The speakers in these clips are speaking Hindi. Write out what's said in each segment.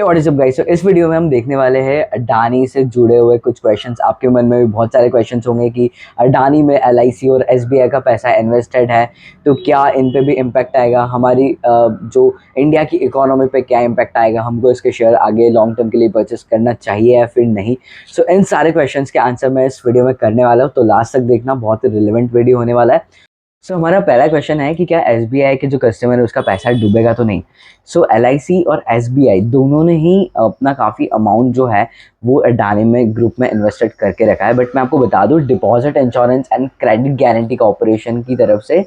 What is up guys. तो इस वीडियो में हम देखने वाले हैं अडानी से जुड़े हुए कुछ क्वेश्चंस। आपके मन में भी बहुत सारे क्वेश्चंस होंगे कि अडानी में एलआईसी और एसबीआई का पैसा इन्वेस्टेड है, तो क्या इन पे भी इम्पैक्ट आएगा, हमारी जो इंडिया की इकोनॉमी पे क्या इम्पैक्ट आएगा, हमको इसके शेयर आगे लॉन्ग टर्म के लिए परचेस करना चाहिए या फिर नहीं। सो इन सारे क्वेश्चंस के आंसर मैं इस वीडियो में करने वाला हूँ, तो लास्ट तक देखना, बहुत ही रिलेवेंट वीडियो होने वाला है। हमारा पहला क्वेश्चन है कि क्या एसबीआई के जो कस्टमर है उसका पैसा डूबेगा तो नहीं। एलआईसी और एसबीआई दोनों ने ही अपना काफ़ी अमाउंट जो है वो अडानी में ग्रुप में इन्वेस्टेड करके रखा है। बट मैं आपको बता दूं, deposit insurance and credit guarantee corporation की तरफ से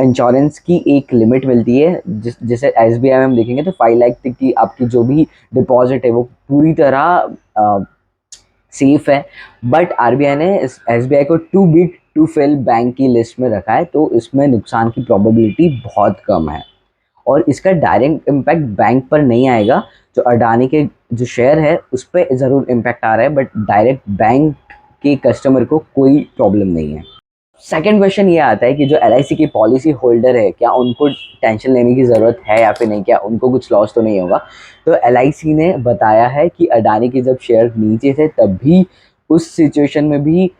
इंश्योरेंस की एक लिमिट मिलती है, जिसे एसबीआई में हम देखेंगे तो 5 लाख तक की आपकी जो भी डिपॉजिट है वो पूरी तरह सेफ है। बट आरबीआई ने इस एसबीआई को too big to fail bank की लिस्ट में रखा है, तो इसमें नुकसान की प्रोबेबिलिटी बहुत कम है और इसका डायरेक्ट इम्पैक्ट बैंक पर नहीं आएगा। जो अडानी के जो शेयर है उस पर ज़रूर इम्पैक्ट आ रहा है, बट डायरेक्ट बैंक के कस्टमर को कोई प्रॉब्लम नहीं है। सेकंड क्वेश्चन ये आता है कि जो एलआईसी की पॉलिसी होल्डर है, क्या उनको टेंशन लेने की ज़रूरत है या फिर नहीं, क्या उनको कुछ लॉस तो नहीं होगा। तो एलआईसी ने बताया है कि अडानी के जब शेयर नीचे थे तब भी उस सिचुएशन में भी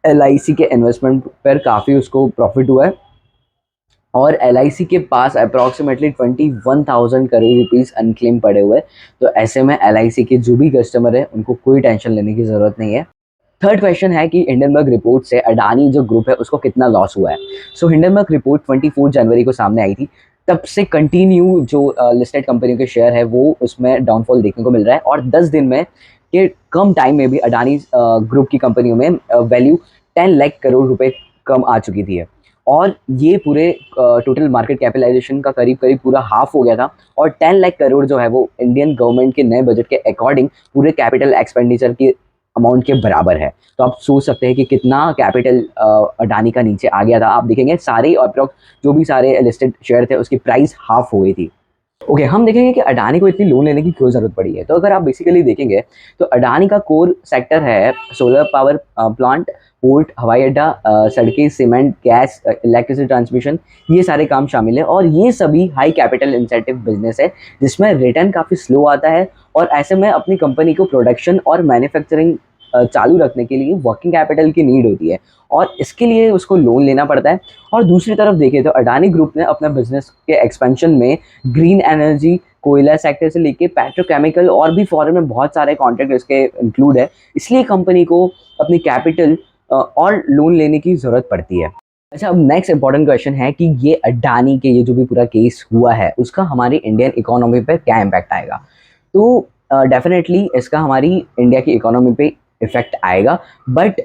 एलआईसी के इन्वेस्टमेंट पर काफ़ी उसको प्रॉफिट हुआ है और एलआईसी के पास अप्रॉक्सीमेटली 21,000 करोड़ रुपीस अनक्लेम पड़े हुए हैं। तो ऐसे में एलआईसी के जो भी कस्टमर है उनको कोई टेंशन लेने की ज़रूरत नहीं है। थर्ड क्वेश्चन है कि हिंडनबर्ग रिपोर्ट से अडानी जो ग्रुप है उसको कितना लॉस हुआ है। हिंडनबर्ग रिपोर्ट 24 जनवरी को सामने आई थी, तब से कंटिन्यू जो लिस्टेड कंपनियों के शेयर है वो उसमें डाउनफॉल देखने को मिल रहा है और 10 दिन में के कम टाइम में भी अडानी ग्रुप की कंपनियों में वैल्यू 10 लाख करोड़ रुपए कम आ चुकी थी और ये पूरे टोटल मार्केट कैपिटलाइजेशन का करीब करीब पूरा हाफ हो गया था। और 10 लाख करोड़ जो है वो इंडियन गवर्नमेंट के नए बजट के अकॉर्डिंग पूरे कैपिटल एक्सपेंडिचर की अमाउंट के बराबर है। तो आप सोच सकते हैं कि कितना कैपिटल अडानी का नीचे आ गया था। आप देखेंगे सारे अप्रॉक्स जो भी सारे लिस्टेड शेयर थे उसकी प्राइस हाफ हो गई थी। ओके, हम देखेंगे कि अडानी को इतनी लोन लेने की क्यों जरूरत पड़ी है। तो अगर आप बेसिकली देखेंगे तो अडानी का कोर सेक्टर है सोलर पावर प्लांट, पोर्ट, हवाई अड्डा, सड़कें, सीमेंट, गैस, इलेक्ट्रिसिटी ट्रांसमिशन, ये सारे काम शामिल है और ये सभी हाई कैपिटल इंसेंटिव बिजनेस है जिसमें रिटर्न काफ़ी स्लो आता है और ऐसे में अपनी कंपनी को प्रोडक्शन और मैन्युफैक्चरिंग चालू रखने के लिए वर्किंग कैपिटल की नीड होती है और इसके लिए उसको लोन लेना पड़ता है। और दूसरी तरफ देखें तो अडानी ग्रुप ने अपने बिजनेस के एक्सपेंशन में ग्रीन एनर्जी, कोयला सेक्टर से लेके पेट्रोकेमिकल और भी फॉरेन में बहुत सारे कॉन्ट्रैक्ट इसके इंक्लूड है, इसलिए कंपनी को अपनी कैपिटल और लोन लेने की ज़रूरत पड़ती है। अच्छा, अब नेक्स्ट इंपॉर्टेंट क्वेश्चन है कि ये अडानी के ये जो भी पूरा केस हुआ है उसका हमारी इंडियन इकोनॉमी पे क्या इम्पैक्ट आएगा। तो डेफिनेटली इसका हमारी इंडिया की इकोनॉमी पे इफेक्ट आएगा, बट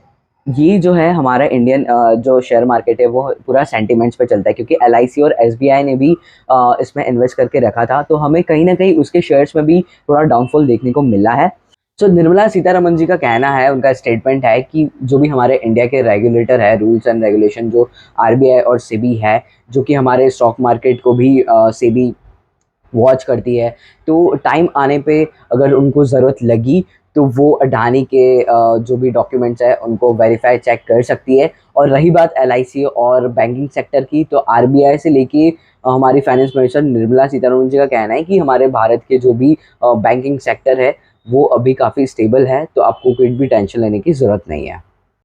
ये जो है हमारा इंडियन जो शेयर मार्केट है वो पूरा सेंटिमेंट्स पे चलता है, क्योंकि एलआईसी और एसबीआई ने भी इसमें इन्वेस्ट करके रखा था, तो हमें कहीं ना कहीं उसके शेयर्स में भी थोड़ा डाउनफॉल देखने को मिला है। निर्मला सीतारमन जी का कहना है, उनका स्टेटमेंट है कि जो भी हमारे इंडिया के रेगुलेटर है, रूल्स एंड रेगुलेशन जो आरबीआई और सेबी है, जो कि हमारे स्टॉक मार्केट को भी सेबी वॉच करती है, तो टाइम आने पे अगर उनको ज़रूरत लगी तो वो अडानी के जो भी डॉक्यूमेंट्स है उनको वेरीफाई चेक कर सकती है। और रही बात एलआईसी और बैंकिंग सेक्टर की, तो आरबीआई से लेके हमारी फाइनेंस मिनिस्टर निर्मला सीतारमण जी का कहना है कि हमारे भारत के जो भी बैंकिंग सेक्टर है वो अभी काफ़ी स्टेबल है, तो आपको कोई भी टेंशन लेने की ज़रूरत नहीं है।